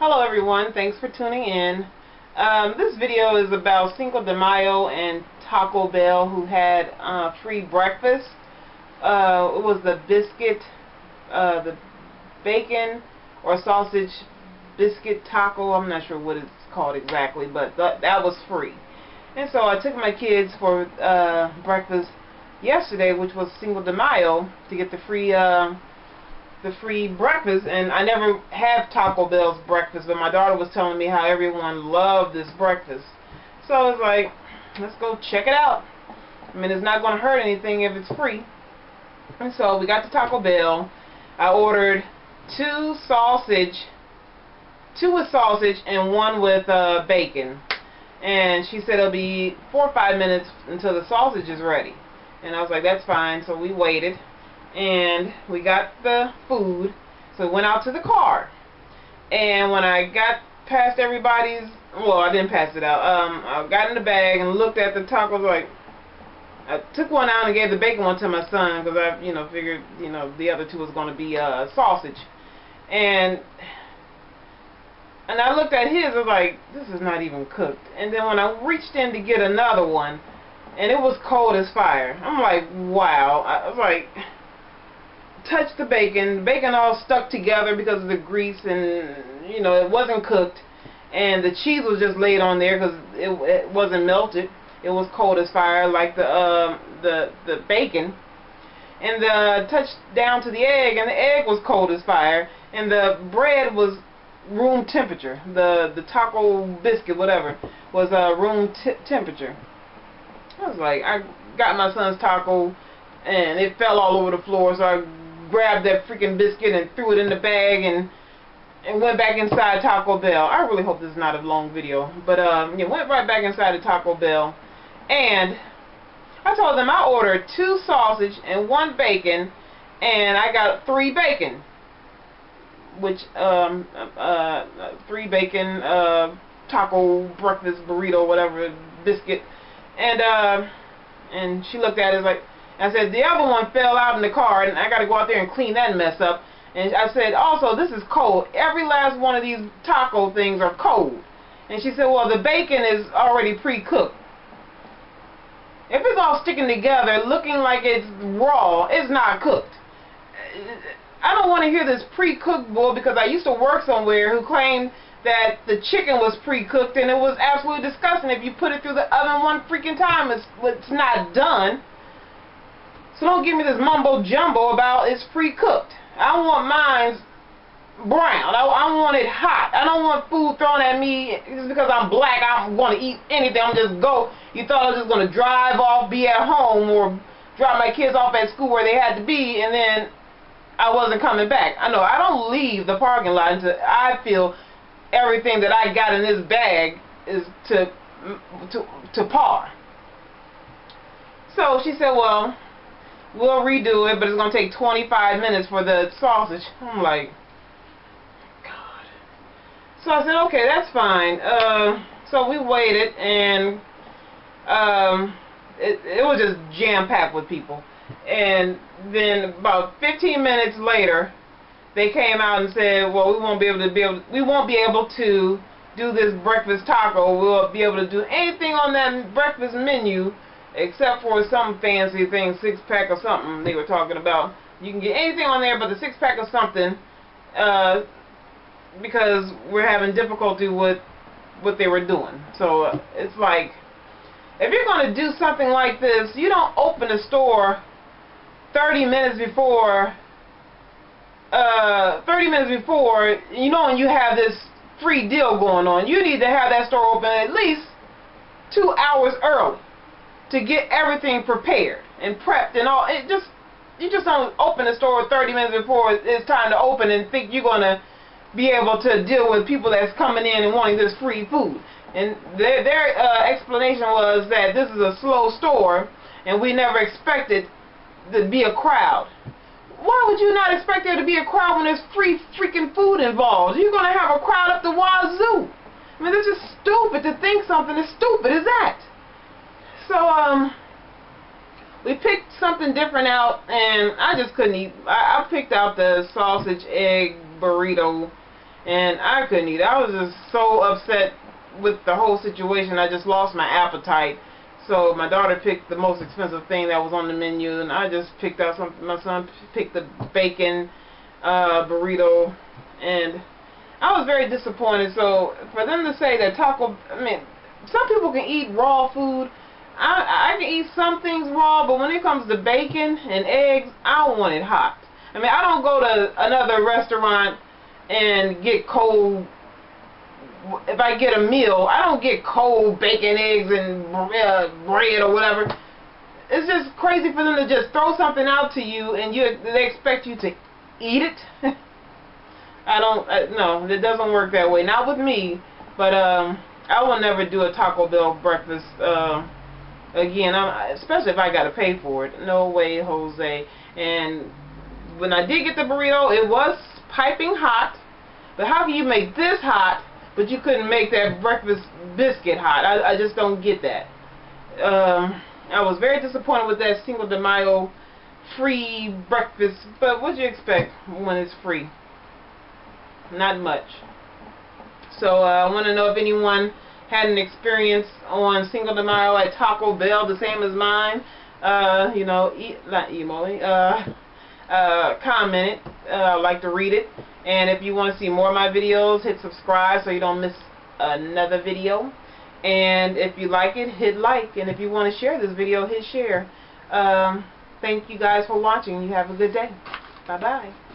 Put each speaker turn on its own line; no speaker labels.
Hello everyone, thanks for tuning in. This video is about Cinco de Mayo and Taco Bell, who had free breakfast. It was the the bacon or sausage biscuit taco. I'm not sure what it's called exactly, but that was free. And so I took my kids for breakfast yesterday, which was Cinco de Mayo, to get the free breakfast. And I never have Taco Bell's breakfast, but my daughter was telling me how everyone loved this breakfast. So I was like, let's go check it out. I mean, it's not going to hurt anything if it's free. And so we got to Taco Bell. I ordered two with sausage and one with bacon. And she said it'll be 4 or 5 minutes until the sausage is ready. And I was like, that's fine. So we waited. And we got the food, so we went out to the car. And when I got past everybody's, well, I didn't pass it out. I got in the bag and looked at the tacos. Like, I took one out and gave the bacon one to my son because I, figured, the other two was going to be sausage. And I looked at his. I was like, this is not even cooked. And then when I reached in to get another one, and it was cold as fire. I'm like, wow. I was like, touched the bacon all stuck together because of the grease, and it wasn't cooked, and the cheese was just laid on there because it wasn't melted. It was cold as fire, like the bacon. And touched down to the egg, and the egg was cold as fire, and the bread was room temperature. The taco biscuit, whatever, was room temperature. I was like, I got my son's taco, and it fell all over the floor, so I grabbed that freaking biscuit and threw it in the bag and went back inside Taco Bell. I really hope this is not a long video, but went right back inside the Taco Bell, and I told them I ordered 2 sausage and 1 bacon, and I got 3 bacon, which 3 bacon taco breakfast burrito, whatever, biscuit. And she looked at it like, I said, the other one fell out in the car, and I got to go out there and clean that mess up. And I said, also, this is cold. Every last one of these taco things are cold. And she said, well, the bacon is already pre-cooked. If it's all sticking together, looking like it's raw, it's not cooked. I don't want to hear this pre-cooked bull, because I used to work somewhere who claimed that the chicken was pre-cooked, and it was absolutely disgusting. If you put it through the oven one freaking time, it's not done. So don't give me this mumbo jumbo about it's pre-cooked. I want mine brown. I want it hot. I don't want food thrown at me just because I'm black. I'm going to eat anything. I'm just go. You thought I was just going to drive off, be at home, or drop my kids off at school where they had to be, and then I wasn't coming back. I know I don't leave the parking lot until I feel everything that I got in this bag is to par. So she said, well, we'll redo it, but it's going to take 25 minutes for the sausage. I'm like, God. So I said, okay, that's fine. So we waited, and it was just jam-packed with people. And then about 15 minutes later, they came out and said, well, we won't be able to do this breakfast taco. We'll be able to do anything on that breakfast menu except for some fancy thing, 6-pack or something they were talking about. You can get anything on there but the 6-pack or something, because we're having difficulty with what they were doing. So it's like, if you're going to do something like this, you don't open the store 30 minutes before, and you have this free deal going on. You need to have that store open at least 2 hours early to get everything prepared and prepped and all. You just don't open the store 30 minutes before it's time to open and think you're going to be able to deal with people that's coming in and wanting this free food. And their explanation was that this is a slow store and we never expected to be a crowd. Why would you not expect there to be a crowd when there's free freaking food involved? You're going to have a crowd up the wazoo. I mean, this is stupid to think something as stupid as that. So, we picked something different out, and I just couldn't eat. I picked out the sausage egg burrito, and I couldn't eat. I was just so upset with the whole situation. I just lost my appetite. So my daughter picked the most expensive thing that was on the menu, and I just picked out something. My son picked the bacon burrito, and I was very disappointed. So for them to say that I mean, some people can eat raw food. I can eat some things raw, but when it comes to bacon and eggs, I want it hot. I mean, I don't go to another restaurant and get cold. If I get a meal, I don't get cold bacon, eggs, and bread or whatever. It's just crazy for them to just throw something out to you and they expect you to eat it. No, it doesn't work that way. Not with me, but I will never do a Taco Bell breakfast again, especially if I got to pay for it. No way, Jose. And when I did get the burrito, it was piping hot. But how can you make this hot, but you couldn't make that breakfast biscuit hot? I just don't get that. I was very disappointed with that Cinco de Mayo free breakfast. But what do you expect when it's free? Not much. So I want to know if anyone had an experience on Cinco de Mayo at Taco Bell, the same as mine. You know, comment it. I'd like to read it. And if you want to see more of my videos, hit subscribe so you don't miss another video. And if you like it, hit like. And if you want to share this video, hit share. Thank you guys for watching. You have a good day. Bye-bye.